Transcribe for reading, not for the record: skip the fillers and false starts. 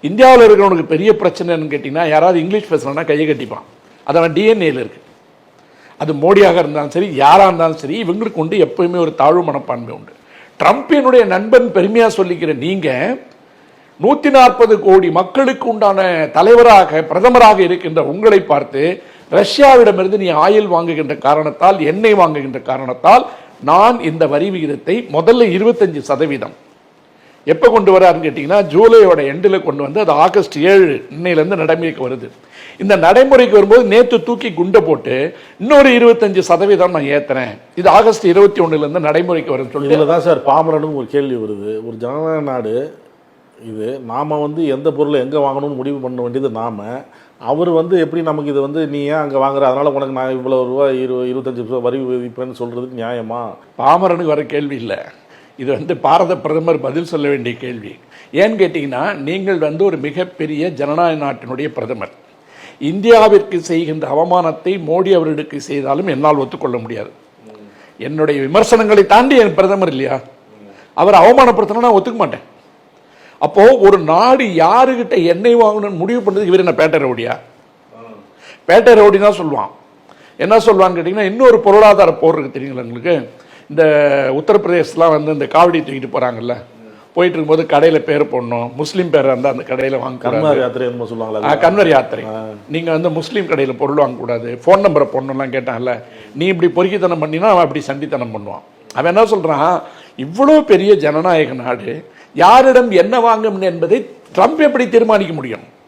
இந்தியாவில் இருக்கிறவனுக்கு பெரிய பிரச்சனைன்னு கேட்டிங்கன்னா, யாராவது இங்கிலீஷ் பேசுனா கையை கட்டிப்பான். அது அவன் டிஎன்ஏல இருக்கு. அது மோடியாக இருந்தாலும் சரி, யாராக இருந்தாலும் சரி, இவங்களுக்கு உண்டு எப்பயுமே ஒரு தாழ்வு மனப்பான்மை உண்டு. ட்ரம்ப் என்னுடைய நண்பன் பெருமையாக சொல்லிக்கிற நீங்கள் 140 கோடி மக்களுக்கு உண்டான தலைவராக, பிரதமராக இருக்கின்ற உங்களை பார்த்து ரஷ்யாவிடமிருந்து நீ ஆயில் வாங்குகின்ற காரணத்தால், எண்ணெய் வாங்குகின்ற காரணத்தால் நான் இந்த வரி விகிதத்தை முதல்ல 25% எப்போ கொண்டு வராருன்னு கேட்டிங்கன்னா, ஜூலையோட எண்டில் கொண்டு வந்து அது ஆகஸ்ட் 7 இன்னையிலேருந்து நடைமுறைக்கு வருது. இந்த நடைமுறைக்கு வரும்போது நேற்று தூக்கி குண்டை போட்டு இன்னொரு 25% நான் ஏற்றுறேன், இது ஆகஸ்ட் 21 நடைமுறைக்கு வரும்னு சொல்லி. இதில் தான் சார் பாமரனும் ஒரு கேள்வி வருது. ஒரு ஜனநாயக நாடு இது, நாம் எந்த பொருளை எங்கே வாங்கணும்னு முடிவு பண்ண வேண்டியது நாம். அவர் எப்படி நமக்கு இது நீ ஏன் அங்கே வாங்குற, அதனால் உனக்கு நான் இவ்வளோ ரூபா 25% வரி விதிப்பேன்னு சொல்கிறதுக்கு நியாயமா? பாமரனுக்கு வர கேள்வி இல்லை, இது பாரத பிரதமர் பதில் சொல்ல வேண்டிய கேள்வி. ஏன்னு கேட்டிங்கன்னா, நீங்கள் ஒரு மிகப்பெரிய ஜனநாயக நாட்டினுடைய பிரதமர். இந்தியாவிற்கு செய்கின்ற அவமானத்தை மோடி அவர்களுக்கு செய்தாலும் என்னால் ஒத்துக்கொள்ள முடியாது. என்னுடைய விமர்சனங்களை தாண்டி என் பிரதமர் இல்லையா, அவர் அவமானப்படுத்தினா நான் ஒத்துக்க மாட்டேன். அப்போ ஒரு நாடு யாருகிட்ட எண்ணெய் வாங்கணும்னு முடிவு பண்ணுறது இவர் என்ன பேட்டை ரவுடியா? பேட்டை ரவுடி தான் சொல்லுவான். என்ன சொல்லுவான்னு கேட்டிங்கன்னா, இன்னொரு பொருளாதார போர் இருக்கு தெரியுங்களா உங்களுக்கு. இந்த உத்தரப்பிரதேசலாம் இந்த காவடி தூக்கிட்டு போகிறாங்கல்ல, போயிட்டு இருக்கும்போது கடையில் பேர் போடணும், முஸ்லீம் பேர் இருந்தால் அந்த கடையில் கன்வர் யாத்திரை சொல்லுவாங்களா? கன்வர் யாத்திரை. நீங்கள் முஸ்லீம் கடையில் பொருள் வாங்கக்கூடாது, ஃபோன் நம்பரை போடணும்லாம் கேட்டான்ல, நீ இப்படி பொறுக்கித்தனம் பண்ணினா அவன் அப்படி சண்டித்தனம் பண்ணுவான். அவன் என்ன சொல்கிறான், இவ்வளோ பெரிய ஜனநாயக நாடு யாரிடம் என்ன வாங்கும் என்பதை ட்ரம்ப் எப்படி தீர்மானிக்க முடியும்?